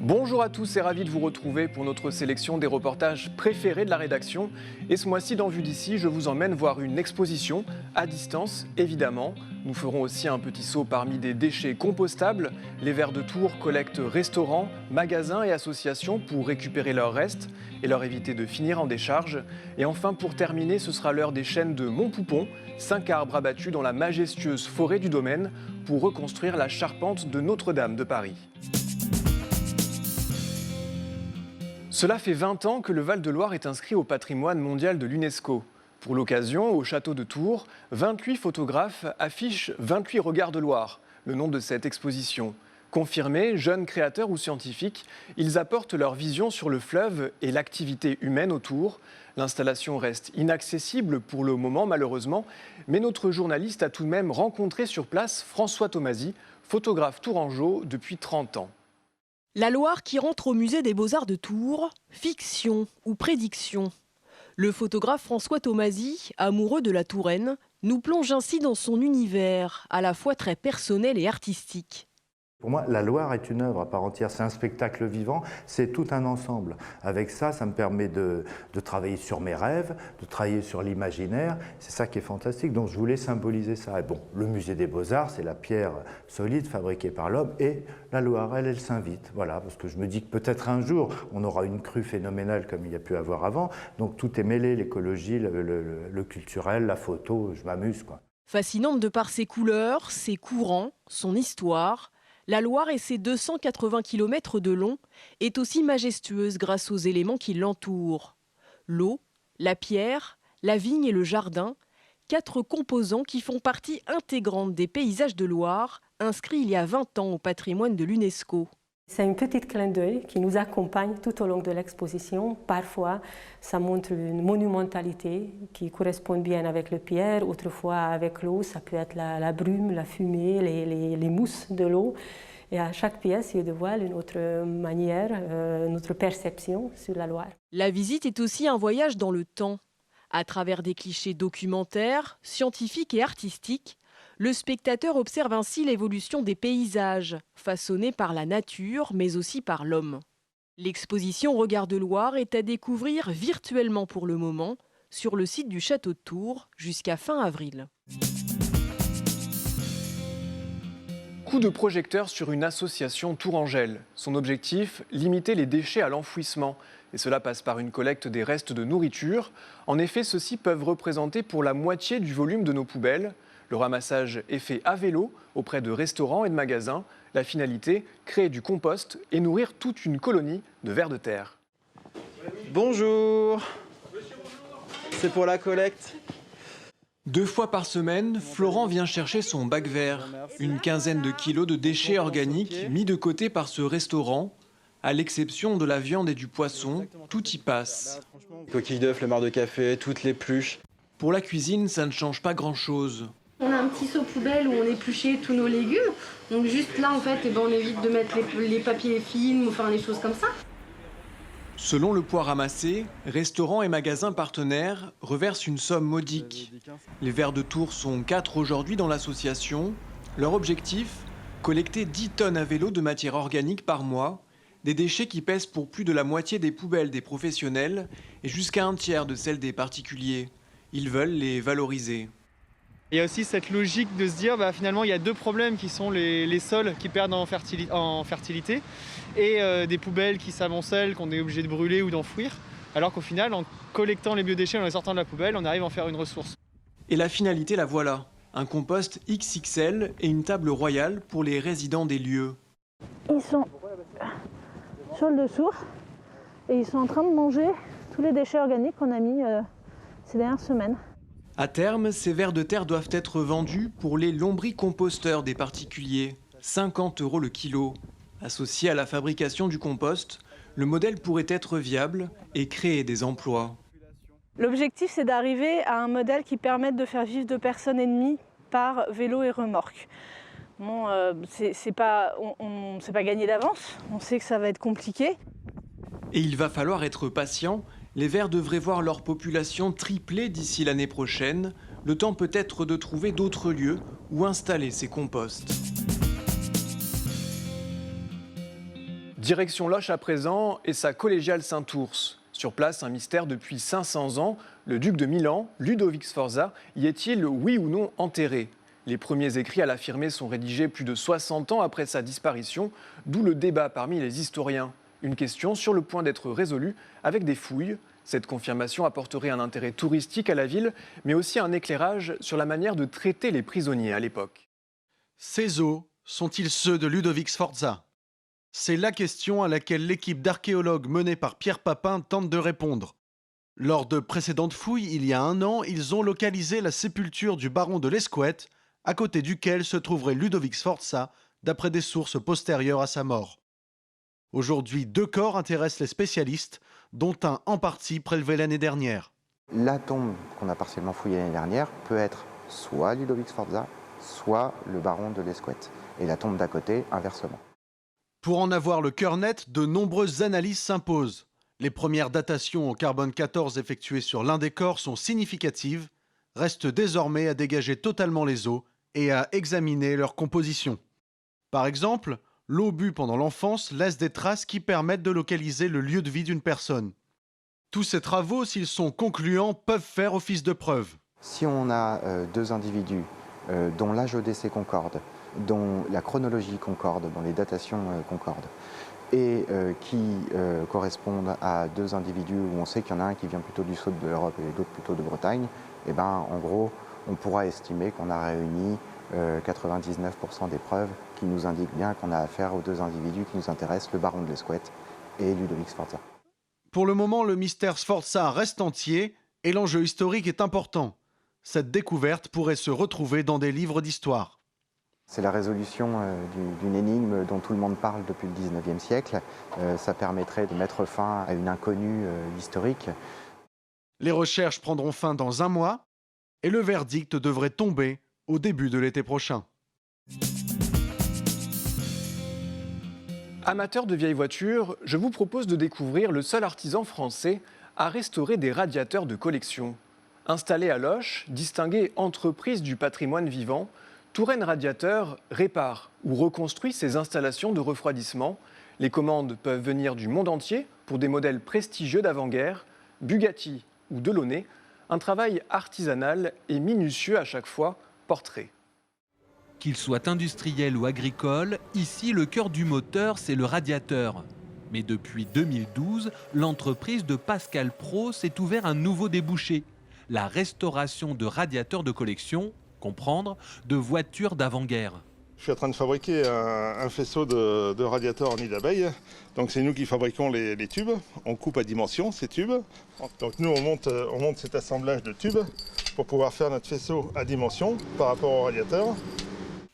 Bonjour à tous et ravi de vous retrouver pour notre sélection des reportages préférés de la rédaction. Et ce mois-ci, dans Vue d'ici, je vous emmène voir une exposition, à distance évidemment. Nous ferons aussi un petit saut parmi des déchets compostables. Les Verts de Tours collectent restaurants, magasins et associations pour récupérer leurs restes et leur éviter de finir en décharge. Et enfin, pour terminer, ce sera l'heure des chênes de Montpoupon, 5 arbres abattus dans la majestueuse forêt du domaine pour reconstruire la charpente de Notre-Dame de Paris. Cela fait 20 ans que le Val-de-Loire est inscrit au patrimoine mondial de l'UNESCO. Pour l'occasion, au château de Tours, 28 photographes affichent 28 regards de Loire, le nom de cette exposition. Confirmés, jeunes créateurs ou scientifiques, ils apportent leur vision sur le fleuve et l'activité humaine autour. L'installation reste inaccessible pour le moment malheureusement, mais notre journaliste a tout de même rencontré sur place François Tomasi, photographe tourangeau depuis 30 ans. La Loire qui rentre au musée des Beaux-Arts de Tours, fiction ou prédiction. Le photographe François Tomasi, amoureux de la Touraine, nous plonge ainsi dans son univers, à la fois très personnel et artistique. Pour moi, la Loire est une œuvre à part entière, c'est un spectacle vivant, c'est tout un ensemble. Avec ça, ça me permet de travailler sur mes rêves, de travailler sur l'imaginaire, c'est ça qui est fantastique, donc je voulais symboliser ça. Et bon, le musée des Beaux-Arts, c'est la pierre solide fabriquée par l'homme, et la Loire, elle s'invite, voilà, parce que je me dis que peut-être un jour, on aura une crue phénoménale comme il y a pu avoir avant, donc tout est mêlé, l'écologie, le culturel, la photo, je m'amuse, quoi. Fascinante de par ses couleurs, ses courants, son histoire, la Loire et ses 280 km de long est aussi majestueuse grâce aux éléments qui l'entourent. L'eau, la pierre, la vigne et le jardin, 4 composants qui font partie intégrante des paysages de Loire, inscrits il y a 20 ans au patrimoine de l'UNESCO. C'est un petit clin d'œil qui nous accompagne tout au long de l'exposition. Parfois, ça montre une monumentalité qui correspond bien avec le pierre. Autrefois, avec l'eau, ça peut être la brume, la fumée, les mousses de l'eau. Et à chaque pièce, il dévoile une autre manière, une autre perception sur la Loire. La visite est aussi un voyage dans le temps. À travers des clichés documentaires, scientifiques et artistiques, le spectateur observe ainsi l'évolution des paysages, façonnés par la nature, mais aussi par l'homme. L'exposition Regards de Loire est à découvrir virtuellement pour le moment, sur le site du château de Tours, jusqu'à fin avril. Coup de projecteur sur une association tourangelle. Son objectif, limiter les déchets à l'enfouissement. Et cela passe par une collecte des restes de nourriture. En effet, ceux-ci peuvent représenter pour la moitié du volume de nos poubelles. Le ramassage est fait à vélo auprès de restaurants et de magasins. La finalité, créer du compost et nourrir toute une colonie de vers de terre. Bonjour. C'est pour la collecte. 2 fois par semaine, Florent vient chercher son bac vert. Une quinzaine de kilos de déchets organiques mis de côté par ce restaurant. À l'exception de la viande et du poisson, tout y passe. Coquilles d'œufs, le marc de café, toutes les pluches. Pour la cuisine, ça ne change pas grand-chose. On a un petit seau poubelle où on épluchait tous nos légumes. Donc juste là, en fait, on évite de mettre les papiers films ou faire des choses comme ça. Selon le poids ramassé, restaurants et magasins partenaires reversent une somme modique. Les Verts de Tours sont 4 aujourd'hui dans l'association. Leur objectif, collecter 10 tonnes à vélo de matière organique par mois, des déchets qui pèsent pour plus de la moitié des poubelles des professionnels et jusqu'à un tiers de celles des particuliers. Ils veulent les valoriser. Il y a aussi cette logique de se dire finalement il y a 2 problèmes qui sont les sols qui perdent en fertilité et des poubelles qui s'amoncellent, qu'on est obligé de brûler ou d'enfouir, alors qu'au final en collectant les biodéchets, en les sortant de la poubelle, on arrive à en faire une ressource. Et la finalité, la voilà. Un compost XXL et une table royale pour les résidents des lieux. Ils sont sur le dessous et ils sont en train de manger tous les déchets organiques qu'on a mis ces dernières semaines. À terme, ces vers de terre doivent être vendus pour les lombricomposteurs des particuliers. 50 € le kilo. Associé à la fabrication du compost, le modèle pourrait être viable et créer des emplois. L'objectif, c'est d'arriver à un modèle qui permette de faire vivre 2 personnes et demie par vélo et remorque. Bon, c'est pas gagné d'avance, on sait que ça va être compliqué. Et il va falloir être patient. Les Verts devraient voir leur population tripler d'ici l'année prochaine. Le temps peut-être de trouver d'autres lieux où installer ces composts. Direction Loches à présent et sa collégiale Saint-Ours. Sur place, un mystère depuis 500 ans. Le duc de Milan, Ludovic Sforza, y est-il oui ou non enterré? Les premiers écrits à l'affirmer sont rédigés plus de 60 ans après sa disparition, d'où le débat parmi les historiens. Une question sur le point d'être résolue avec des fouilles. Cette confirmation apporterait un intérêt touristique à la ville, mais aussi un éclairage sur la manière de traiter les prisonniers à l'époque. Ces os sont-ils ceux de Ludovic Sforza? C'est la question à laquelle l'équipe d'archéologues menée par Pierre Papin tente de répondre. Lors de précédentes fouilles, il y a 1 an, ils ont localisé la sépulture du baron de l'Escouette, à côté duquel se trouverait Ludovic Sforza, d'après des sources postérieures à sa mort. Aujourd'hui, 2 corps intéressent les spécialistes, dont un en partie prélevé l'année dernière. La tombe qu'on a partiellement fouillée l'année dernière peut être soit Ludovic Sforza, soit le baron de l'Escouette. Et la tombe d'à côté, inversement. Pour en avoir le cœur net, de nombreuses analyses s'imposent. Les premières datations au carbone 14 effectuées sur l'un des corps sont significatives. Reste désormais à dégager totalement les os et à examiner leur composition. Par exemple, l'eau bue pendant l'enfance laisse des traces qui permettent de localiser le lieu de vie d'une personne. Tous ces travaux, s'ils sont concluants, peuvent faire office de preuve. Si on a 2 individus dont l'âge au décès concorde, dont la chronologie concorde, dont les datations concordent, et qui correspondent à 2 individus où on sait qu'il y en a un qui vient plutôt du sud de l'Europe et l'autre plutôt de Bretagne, et ben, en gros, on pourra estimer qu'on a réuni 99% des preuves qui nous indiquent bien qu'on a affaire aux 2 individus qui nous intéressent, le baron de l'Escouette et Ludovic Sforza. Pour le moment, le mystère Sforza reste entier et l'enjeu historique est important. Cette découverte pourrait se retrouver dans des livres d'histoire. C'est la résolution d'une énigme dont tout le monde parle depuis le 19e siècle. Ça permettrait de mettre fin à une inconnue historique. Les recherches prendront fin dans 1 mois et le verdict devrait tomber au début de l'été prochain. Amateurs de vieilles voitures, je vous propose de découvrir le seul artisan français à restaurer des radiateurs de collection. Installé à Loches, distingué entreprise du patrimoine vivant, Touraine Radiateur répare ou reconstruit ses installations de refroidissement. Les commandes peuvent venir du monde entier pour des modèles prestigieux d'avant-guerre, Bugatti ou Delaunay. Un travail artisanal et minutieux à chaque fois, portrait. Qu'il soit industriel ou agricole, ici le cœur du moteur, c'est le radiateur. Mais depuis 2012, l'entreprise de Pascal Pro s'est ouvert un nouveau débouché, la restauration de radiateurs de collection, comprendre, de voitures d'avant-guerre. Je suis en train de fabriquer un faisceau de radiateurs en nid d'abeille. Donc c'est nous qui fabriquons les tubes. On coupe à dimension ces tubes. Donc nous on monte cet assemblage de tubes pour pouvoir faire notre faisceau à dimension par rapport au radiateur.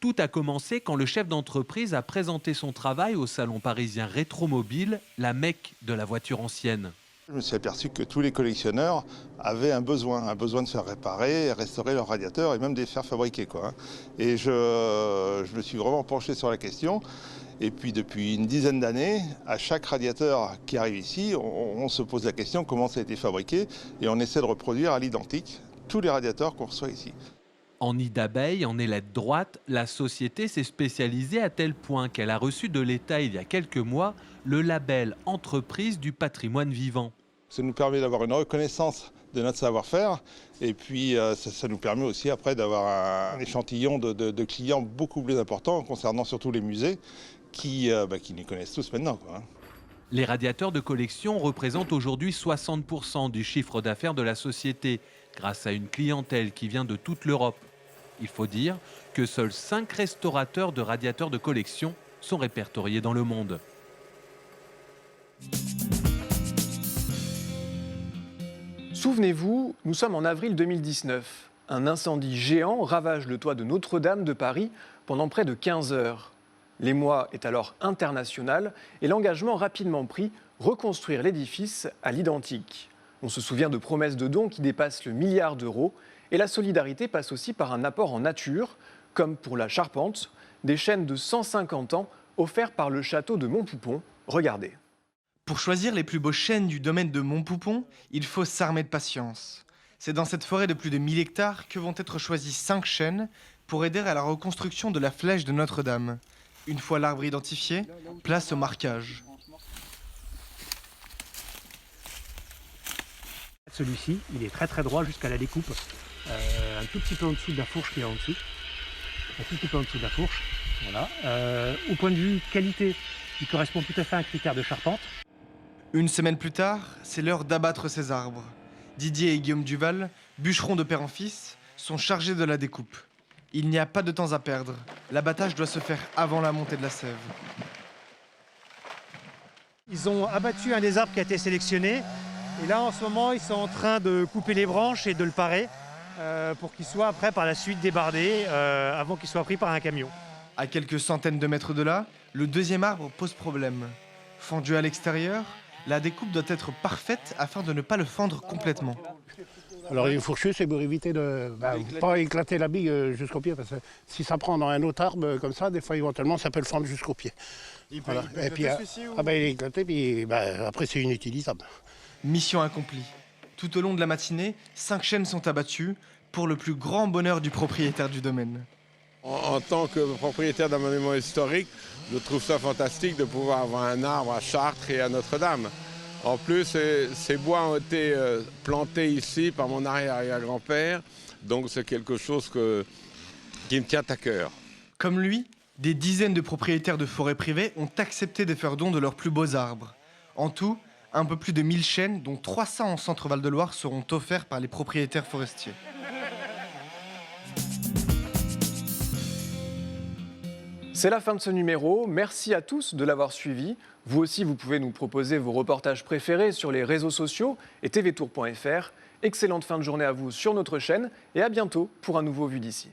Tout a commencé quand le chef d'entreprise a présenté son travail au salon parisien Rétromobile, la Mecque de la voiture ancienne. Je me suis aperçu que tous les collectionneurs avaient un besoin de faire réparer, restaurer leurs radiateurs et même de les faire fabriquer, quoi. Et je me suis vraiment penché sur la question. Et puis depuis une dizaine d'années, à chaque radiateur qui arrive ici, on se pose la question comment ça a été fabriqué et on essaie de reproduire à l'identique tous les radiateurs qu'on reçoit ici. En nid d'abeille, en ailette droite, la société s'est spécialisée à tel point qu'elle a reçu de l'État il y a quelques mois le label Entreprise du patrimoine vivant. Ça nous permet d'avoir une reconnaissance de notre savoir-faire et puis ça nous permet aussi après d'avoir un échantillon de clients beaucoup plus important concernant surtout les musées qui nous connaissent tous maintenant, quoi. Les radiateurs de collection représentent aujourd'hui 60% du chiffre d'affaires de la société, grâce à une clientèle qui vient de toute l'Europe. Il faut dire que seuls 5 restaurateurs de radiateurs de collection sont répertoriés dans le monde. Souvenez-vous, nous sommes en avril 2019. Un incendie géant ravage le toit de Notre-Dame de Paris pendant près de 15 heures. L'émoi est alors international et l'engagement rapidement pris, reconstruire l'édifice à l'identique. On se souvient de promesses de dons qui dépassent le milliard d'euros et la solidarité passe aussi par un apport en nature, comme pour la charpente, des chênes de 150 ans offerts par le château de Montpoupon. Regardez. Pour choisir les plus beaux chênes du domaine de Montpoupon, il faut s'armer de patience. C'est dans cette forêt de plus de 1000 hectares que vont être choisis 5 chênes pour aider à la reconstruction de la flèche de Notre-Dame. Une fois l'arbre identifié, place au marquage. Celui-ci, il est très droit jusqu'à la découpe, un tout petit peu en dessous de la fourche qui est en dessous. Un tout petit peu en dessous de la fourche. Voilà. Au point de vue qualité, il correspond tout à fait à un critère de charpente. Une semaine plus tard, c'est l'heure d'abattre ces arbres. Didier et Guillaume Duval, bûcherons de père en fils, sont chargés de la découpe. Il n'y a pas de temps à perdre. L'abattage doit se faire avant la montée de la sève. Ils ont abattu un des arbres qui a été sélectionné. Et là, en ce moment, ils sont en train de couper les branches et de le parer pour qu'il soit après, par la suite, débardé avant qu'il soit pris par un camion. À quelques centaines de mètres de là, le deuxième arbre pose problème. Fendu à l'extérieur, la découpe doit être parfaite afin de ne pas le fendre complètement. Alors une fourchue, c'est pour éviter de pas éclater la bille jusqu'au pied, parce que si ça prend dans un autre arbre comme ça, des fois éventuellement ça peut le fendre jusqu'au pied. Voilà. Et puis il est éclaté, puis après c'est inutilisable. Mission accomplie. Tout au long de la matinée, 5 chênes sont abattus pour le plus grand bonheur du propriétaire du domaine. En tant que propriétaire d'un monument historique, je trouve ça fantastique de pouvoir avoir un arbre à Chartres et à Notre-Dame. En plus, ces bois ont été plantés ici par mon arrière-grand-père, donc c'est quelque chose qui me tient à cœur. Comme lui, des dizaines de propriétaires de forêts privées ont accepté de faire don de leurs plus beaux arbres. En tout, un peu plus de 1000 chênes, dont 300 en Centre-Val de Loire, seront offerts par les propriétaires forestiers. C'est la fin de ce numéro. Merci à tous de l'avoir suivi. Vous aussi, vous pouvez nous proposer vos reportages préférés sur les réseaux sociaux et tvtour.fr. Excellente fin de journée à vous sur notre chaîne et à bientôt pour un nouveau Vu d'ici.